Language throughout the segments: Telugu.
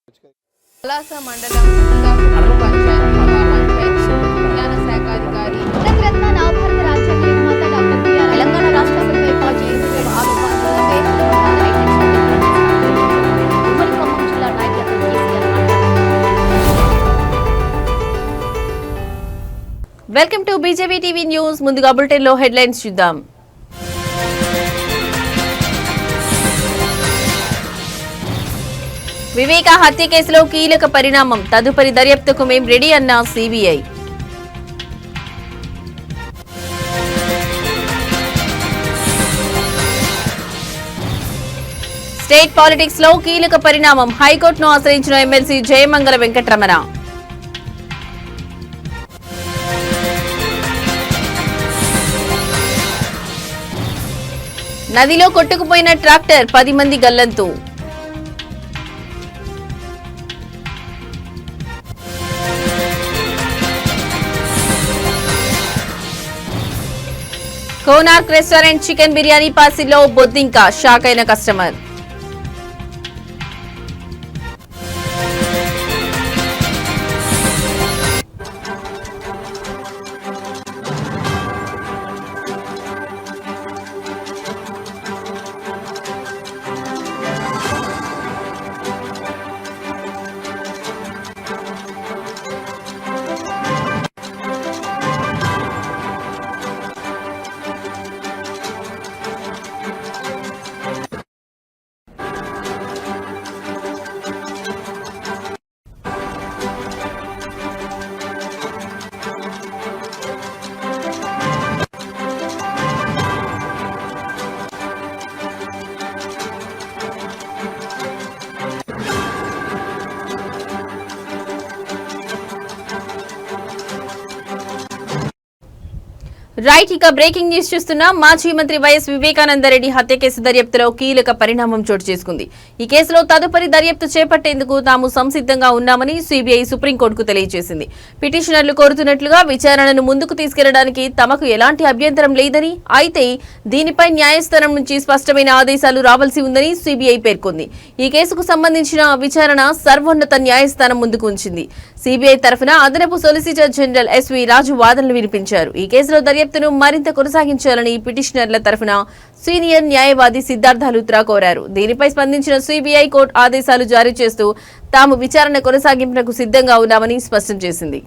పలాస మండలం దుర్గాపూర్ పంచాయతీ విజ్ఞాన శాఖ అధికారి రత్న నవభారత రాజ్యాంగ నిర్మాత డాక్టర్ బిఆర్ తెలంగాణ రాష్ట్ర అసెంబ్లీ ఏర్పాటు చేసిన ఆవిర్భావంలో ఉమ్మడి ఖమ్మం జిల్లా నాయకులతో కేసీఆర్ మాట్లాడారు. Welcome to BJP TV news. ముందుగా బులెటిన్ లో హెడ్లైన్స్ చూద్దాం. వివేక హత్య కేసులో కీలక పరిణామం, తదుపరి దర్యాప్తుకు మేం రెడీ అన్న సీబీఐ. స్టేట్ పాలిటిక్స్ లో కీలక పరిణామం, హైకోర్టును ఆశ్రయించిన ఎమ్మెల్సీ జయమంగళ వెంకటరమణ. నదిలో కొట్టుకుపోయిన ట్రాక్టర్, 10 మంది గల్లంతు. కోనార్క్ రెస్టారెంట్ చికెన్ బిర్యానీ పార్సిల్లో బొద్దింక, షాక్ అయిన కస్టమర్. రైట్, ఇక బ్రేకింగ్ న్యూస్ చూస్తున్నా. మాజీ మంత్రి వైఎస్ వివేకానందరెడ్డి హత్య కేసు దర్యాప్తులో కీలక పరిణామం చోటు చేసుకుంది. ఈ కేసులో తదుపరి దర్యాప్తు చేపట్టేందుకు తాము సంసిద్ధంగా ఉన్నామని సీబీఐ సుప్రీంకోర్టుకు తెలియజేసింది. పిటిషనర్లు కోరుతున్నట్లుగా విచారణను ముందుకు తీసుకెళ్లడానికి తమకు ఎలాంటి అభ్యంతరం లేదని, అయితే దీనిపై న్యాయస్థానం నుంచి స్పష్టమైన ఆదేశాలు రావాల్సి ఉందని సీబీఐ పేర్కొంది. ఈ కేసుకు సంబంధించిన విచారణ సర్వోన్నత న్యాయస్థానం ముందుకు ఉంచింది. సీబీఐ తరఫున అదనపు సొలిసిటర్ జనరల్ ఎస్వి రాజు వాదనలు వినిపించారు. ఈ కేసులో దర్యాప్తును మరింత కొనసాగించాలని పిటిషనర్ల తరఫున సీనియర్ న్యాయవాది సిద్ధార్థ లూత్రా కోరారు. దీనిపై స్పందించిన సీబీఐ కోర్టు ఆదేశాలు జారీ చేస్తూ తాము విచారణ కొనసాగింపునకు సిద్ధంగా ఉన్నామని స్పష్టం చేసింది.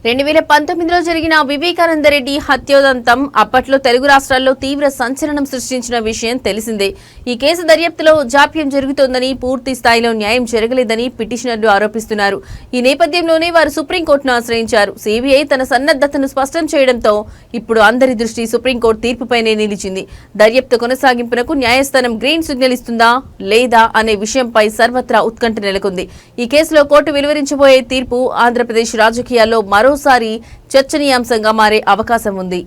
రెండు 2019లో జరిగిన వివేకానందరెడ్డి హత్యోదంతం అప్పట్లో తెలుగు రాష్ట్రాల్లో తీవ్ర సంచలనం సృష్టించిన విషయం తెలిసిందే. ఈ కేసు దర్యాప్తులో జాప్యం జరుగుతోందని, పూర్తి స్థాయిలో న్యాయం జరగలేదని పిటిషనర్లు ఆరోపిస్తున్నారు. ఈ నేపథ్యంలోనే వారు సుప్రీంకోర్టును ఆశ్రయించారు. సీబీఐ తన సన్నద్దతను స్పష్టం చేయడంతో ఇప్పుడు అందరి దృష్టి సుప్రీంకోర్టు తీర్పుపైనే నిలిచింది. దర్యాప్తు కొనసాగింపునకు న్యాయస్థానం గ్రీన్ సిగ్నల్ ఇస్తుందా లేదా అనే విషయంపై సర్వత్రా ఉత్కంఠ నెలకొంది. ఈ కేసులో కోర్టు వెలువరించబోయే తీర్పు ఆంధ్రప్రదేశ్ రాజకీయాల్లో మరోసారి చర్చనీయాంశంగా మారే అవకాశం ఉంది.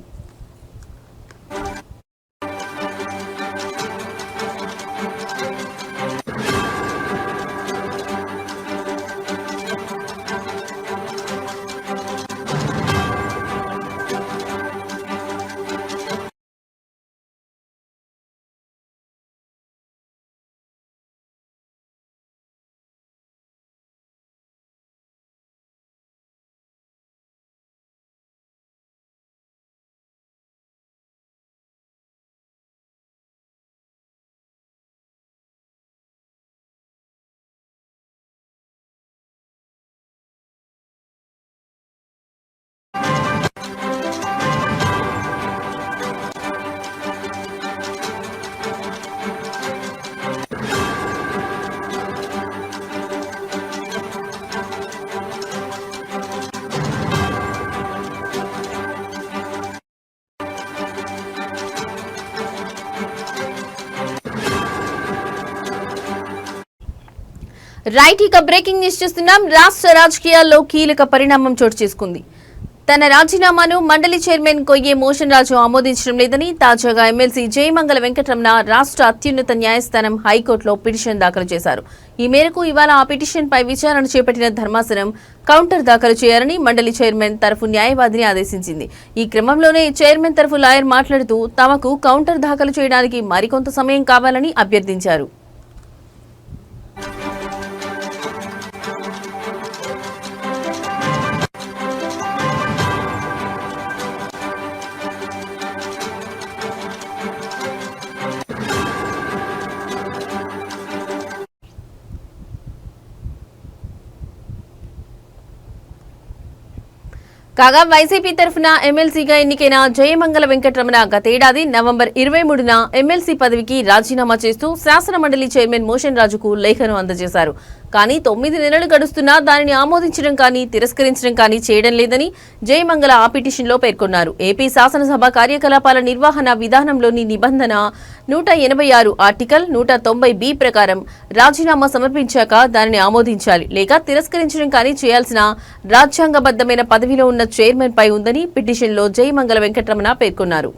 రైట్, ఇక బ్రేకింగ్ న్యూస్ చూస్తున్నాం. రాష్ట్ర రాజకీయాల్లో కీలక పరిణామం చోటు చేసుకుంది. తన రాజీనామాను మండలి చైర్మన్ కొయ్యే మోషన్ రాజు ఆమోదించడం లేదని తాజాగా ఎమ్మెల్సీ జయమంగళ వెంకటరమణ రాష్ట్ర అత్యున్నత న్యాయస్థానం హైకోర్టులో పిటిషన్ దాఖలు చేశారు. ఈ మేరకు ఇవాళ ఆ పిటిషన్ పై విచారణ చేపట్టిన ధర్మాసనం కౌంటర్ దాఖలు చేయాలని మండలి చైర్మన్ తరఫు న్యాయవాదిని ఆదేశించింది. ఈ క్రమంలోనే చైర్మన్ తరఫు లాయర్ మాట్లాడుతూ తమకు కౌంటర్ దాఖలు చేయడానికి మరికొంత సమయం కావాలని అభ్యర్థించారు. కాగా వైసీపీ తరఫున ఎమ్మెల్సీగా ఎన్నికైన జయమంగళ వెంకటరమణ గతేడాది నవంబర్ 23న ఎమ్మెల్సీ పదవికి రాజీనామా చేస్తూ శాసన మండలి చైర్మన్ మోషన్ రాజుకు లేఖను అందజేశారు. కానీ 9 నెలలు గడుస్తున్నా దానిని ఆమోదించడం కానీ తిరస్కరించడం కానీ చేయడం లేదని జయమంగళ ఆ పిటిషన్లో పేర్కొన్నారు. ఏపీ శాసనసభ కార్యకలాపాల నిర్వహణ విధానంలోని నిబంధన 186 ఆర్టికల్ 190B ప్రకారం రాజీనామా సమర్పించాక దానిని ఆమోదించాలి లేక తిరస్కరించడం కానీ చేయాల్సిన రాజ్యాంగబద్ధమైన పదవిలో ఉన్న చైర్మన్ పై ఉందని పిటిషన్లో జయమంగళ వెంకటరమణ పేర్కొన్నారు.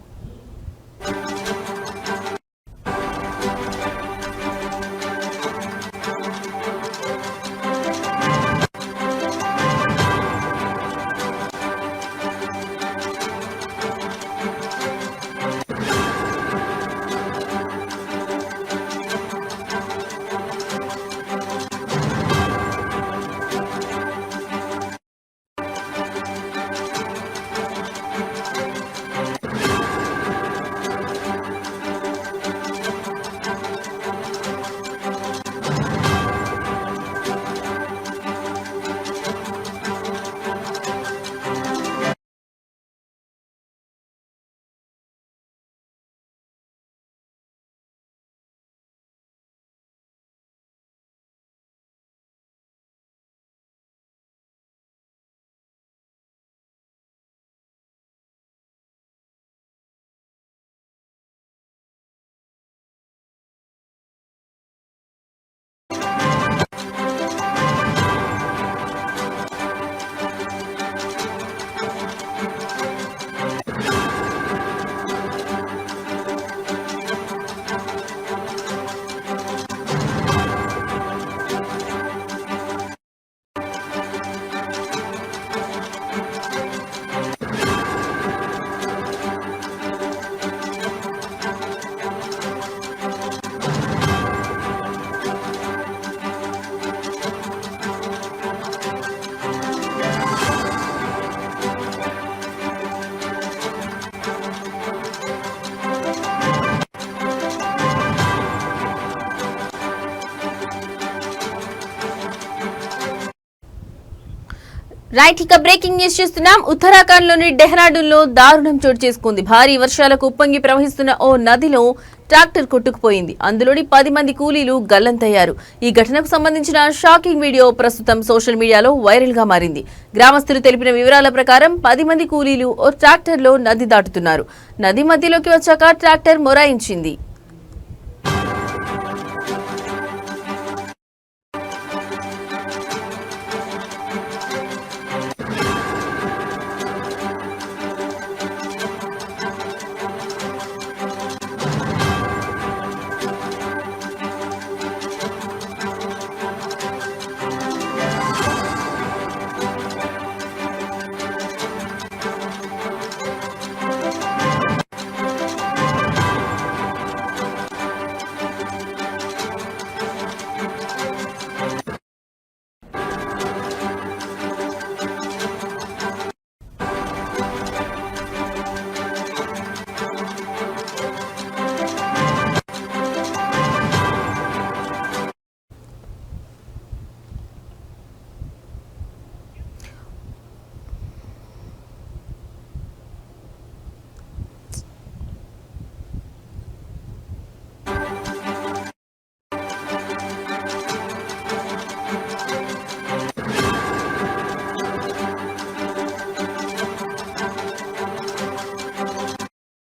రైట్, ఇక బ్రేకింగ్ న్యూస్ చూస్తున్నాం. ఉత్తరాఖండ్ లోని డెహ్రాడూన్ లో దారుణం చోటు చేసుకుంది. భారీ వర్షాలకు ఉప్పొంగి ప్రవహిస్తున్న ఓ నదిలో ట్రాక్టర్ కొట్టుకుపోయింది. అందులోని 10 మంది కూలీలు గల్లంతయ్యారు. ఈ ఘటనకు సంబంధించిన షాకింగ్ వీడియో ప్రస్తుతం సోషల్ మీడియాలో వైరల్ గా మారింది. గ్రామస్తులు తెలిపిన వివరాల ప్రకారం 10 మంది కూలీలు ఓ ట్రాక్టర్ లో నది దాటుతున్నారు. నది మధ్యలోకి వచ్చాక ట్రాక్టర్ మొరాయించింది.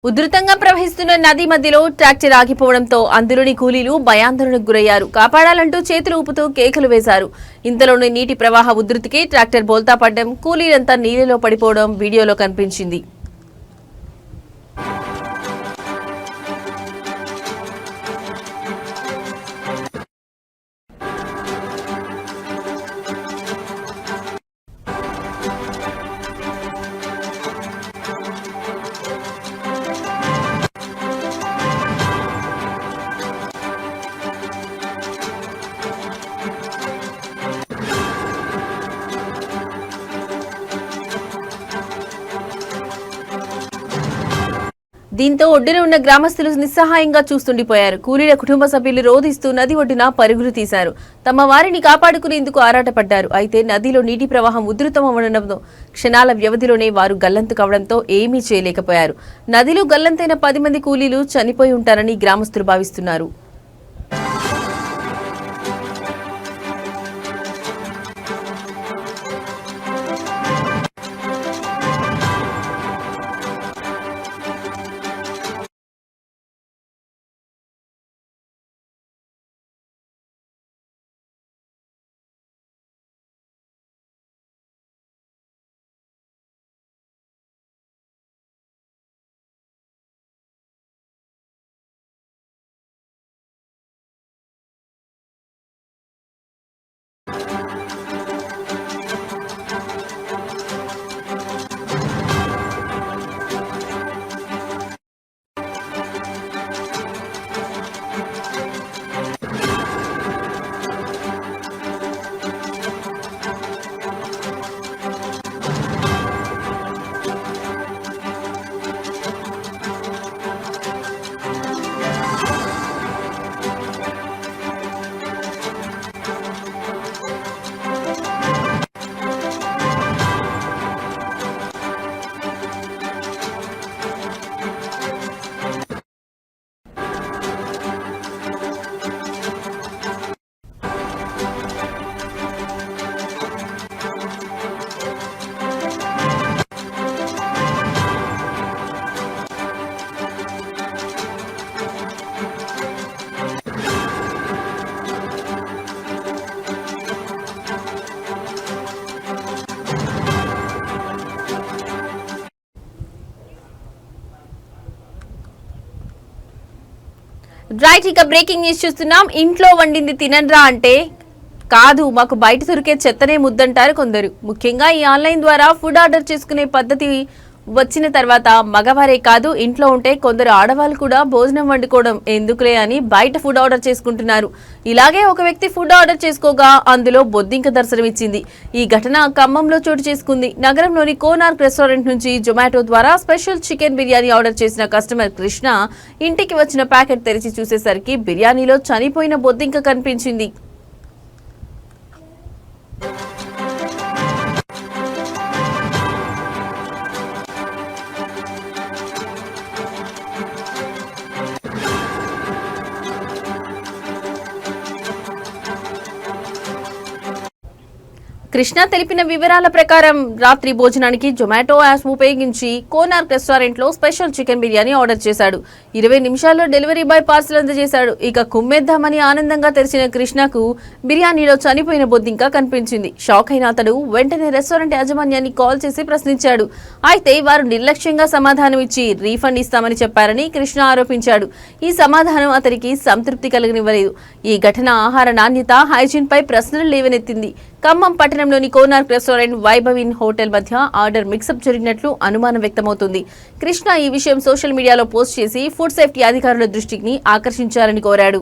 ఉధృతంగా ప్రవహిస్తున్న నది మధ్యలో ట్రాక్టర్ ఆగిపోవడంతో అందులోని కూలీలు భయాందోళనకు గురయ్యారు. కాపాడాలంటూ చేతులు ఊపుతూ కేకలు వేశారు. ఇంతలోని నీటి ప్రవాహ ఉధృతికి ట్రాక్టర్ బోల్తా పడ్డం, కూలీలంతా నీళ్లలో పడిపోవడం వీడియోలో కనిపించింది. దీంతో ఒడ్డున ఉన్న గ్రామస్తులు నిస్సహాయంగా చూస్తుండిపోయారు. కూలీల కుటుంబ సభ్యులు రోధిస్తూ నది ఒడ్డున పరుగులు తీశారు. తమ వారిని కాపాడుకునేందుకు ఆరాటపడ్డారు. అయితే నదిలో నీటి ప్రవాహం ఉధృతమవడంతో క్షణాల వ్యవధిలోనే వారు గల్లంతు కావడంతో ఏమీ చేయలేకపోయారు. నదిలో గల్లంతైన 10 మంది కూలీలు చనిపోయి ఉంటారని గ్రామస్తులు భావిస్తున్నారు. రైట్, ఇక బ్రేకింగ్ న్యూస్ చూస్తున్నాం. ఇంట్లో వండింది తినండ్రా అంటే కాదు, మాకు బయట దొరికే చెత్తనే ముద్దంటారు కొందరు. ముఖ్యంగా ఈ ఆన్లైన్ ద్వారా ఫుడ్ ఆర్డర్ చేసుకునే పద్ధతి వచ్చిన తర్వాత మగవారే కాదు, ఇంట్లో ఉంటే కొందరు ఆడవాళ్ళు కూడా భోజనం వండుకోవడం ఎందుకులే అని బయట ఫుడ్ ఆర్డర్ చేసుకుంటున్నారు. ఇలాగే ఒక వ్యక్తి ఫుడ్ ఆర్డర్ చేసుకోగా అందులో బొద్దింక దర్శనమిచ్చింది. ఈ ఘటన ఖమ్మంలో చోటు చేసుకుంది. నగరంలోని కోనార్క్ రెస్టారెంట్ నుంచి జొమాటో ద్వారా స్పెషల్ చికెన్ బిర్యానీ ఆర్డర్ చేసిన కస్టమర్ కృష్ణ ఇంటికి వచ్చిన ప్యాకెట్ తెరిచి చూసేసరికి బిర్యానీలో చనిపోయిన బొద్దింక కనిపించింది. కృష్ణ తెలిపిన వివరాల ప్రకారం రాత్రి భోజనానికి జొమాటో యాప్ ఉపయోగించి కోనార్క్ రెస్టారెంట్ లో స్పెషల్ చికెన్ బిర్యానీ ఆర్డర్ చేశాడు. 20 నిమిషాల్లో డెలివరీ బాయ్ పార్సల్ అందజేశాడు. ఇక కుమ్మేద్దామని ఆనందంగా తెరిచిన కృష్ణకు బిర్యానీలో చనిపోయిన బొద్దింక కనిపించింది. షాక్ అయిన అతడు వెంటనే రెస్టారెంట్ యాజమాన్యాన్ని కాల్ చేసి ప్రశ్నించాడు. అయితే వారు నిర్లక్ష్యంగా సమాధానం ఇచ్చి రీఫండ్ ఇస్తామని చెప్పారని కృష్ణ ఆరోపించాడు. ఈ సమాధానం అతనికి సంతృప్తి కలిగనివ్వలేదు. ఈ ఘటన ఆహార నాణ్యత, హైజీన్ పై ప్రశ్నలు లేవనెత్తింది. ఖమ్మం పట్టణంలోని కోనార్క్ రెస్టారెంట్ వైభవిన్ హోటల్ మధ్య ఆర్డర్ మిక్సప్ జరిగినట్లు అనుమానం వ్యక్తమవుతుంది. కృష్ణ ఈ విషయం సోషల్ మీడియాలో పోస్ట్ చేసి ఫుడ్ సేఫ్టీ అధికారుల దృష్టికి ఆకర్షించాలని కోరాడు.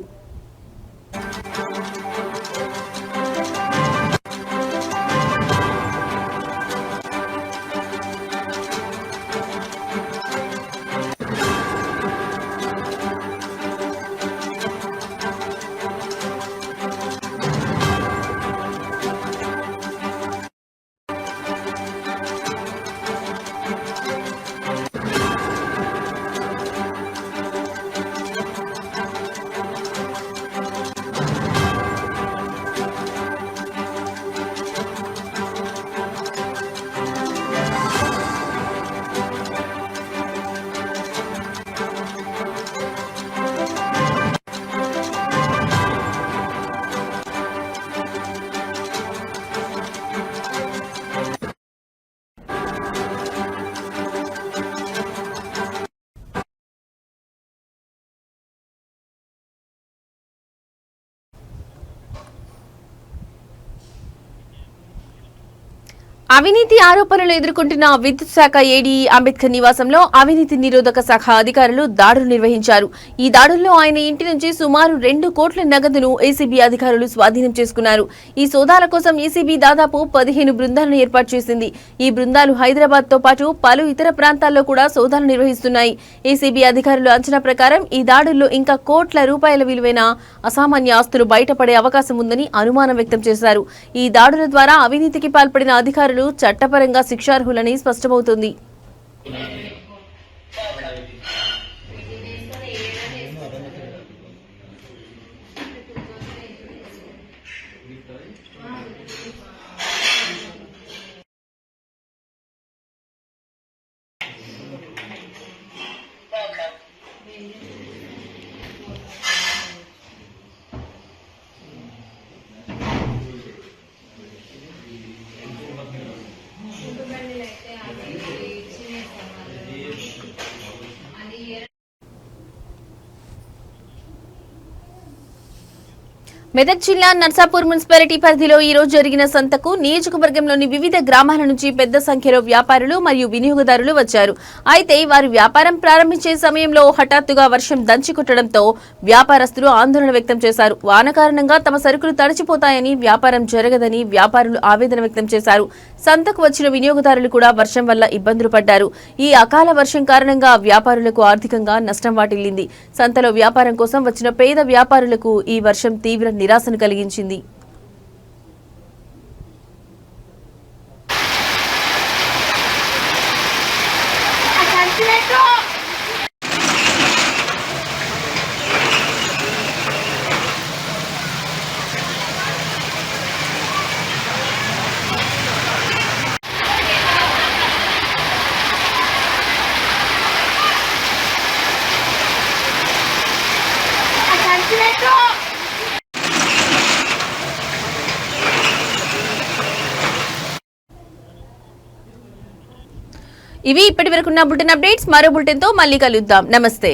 అవినీతి ఆరోపణలు ఎదుర్కొంటున్న విద్యుత్ శాఖ ఏడీ అంబేద్కర్ నివాసంలో అవినీతి నిరోధక శాఖ అధికారులు దాడులు నిర్వహించారు. ఈ దాడుల్లో ఆయన ఇంటి నుంచి సుమారు 2 కోట్ల నగదును ఏసీబీ అధికారులు స్వాధీనం చేసుకున్నారు. ఈ సోదాల కోసం ఏసీబీ దాదాపు 15 బృందాలను ఏర్పాటు చేసింది. ఈ బృందాలు హైదరాబాద్ తో పాటు పలు ఇతర ప్రాంతాల్లో కూడా సోదాలు నిర్వహిస్తున్నాయి. ఏసీబీ అధికారులు అంచనా ప్రకారం ఈ దాడుల్లో ఇంకా కోట్ల రూపాయల విలువైన అసామాన్య ఆస్తులు బయటపడే అవకాశం ఉందని అనుమానం వ్యక్తం చేశారు. ఈ దాడుల ద్వారా అవినీతికి పాల్పడిన అధికారులు చట్టపరంగా శిక్షార్హులని స్పష్టమవుతుంది. మెదక్ జిల్లా నర్సాపూర్ మున్సిపాలిటీ పరిధిలో ఈ రోజు జరిగిన సంతకు నియోజకవర్గంలోని వివిధ గ్రామాల నుంచి పెద్ద సంఖ్యలో వ్యాపారులు మరియు వినియోగదారులు వచ్చారు. అయితే వారు వ్యాపారం ప్రారంభించే సమయంలో హఠాత్తుగా వర్షం దంచికొట్టడంతో వ్యాపారస్తులు ఆందోళన వ్యక్తం చేశారు. వాన కారణంగా తమ సరుకులు తడిచిపోతాయని, వ్యాపారం జరగదని వ్యాపారులు ఆవేదన వ్యక్తం చేశారు. సంతకు వచ్చిన వినియోగదారులు కూడా వర్షం వల్ల ఇబ్బందులు పడ్డారు. ఈ అకాల వర్షం కారణంగా వ్యాపారులకు ఆర్థికంగా నష్టం వాటిల్లింది. సంతలో వ్యాపారం కోసం వచ్చిన పేద వ్యాపారులకు ఈ వర్షం తీవ్ర నిరాశను కలిగించింది. ఇవి ఇప్పటివరకున్న బులెటిన్ అప్డేట్స్. మరో బులెటిన్ తో మళ్ళీ కలుద్దాం. నమస్తే.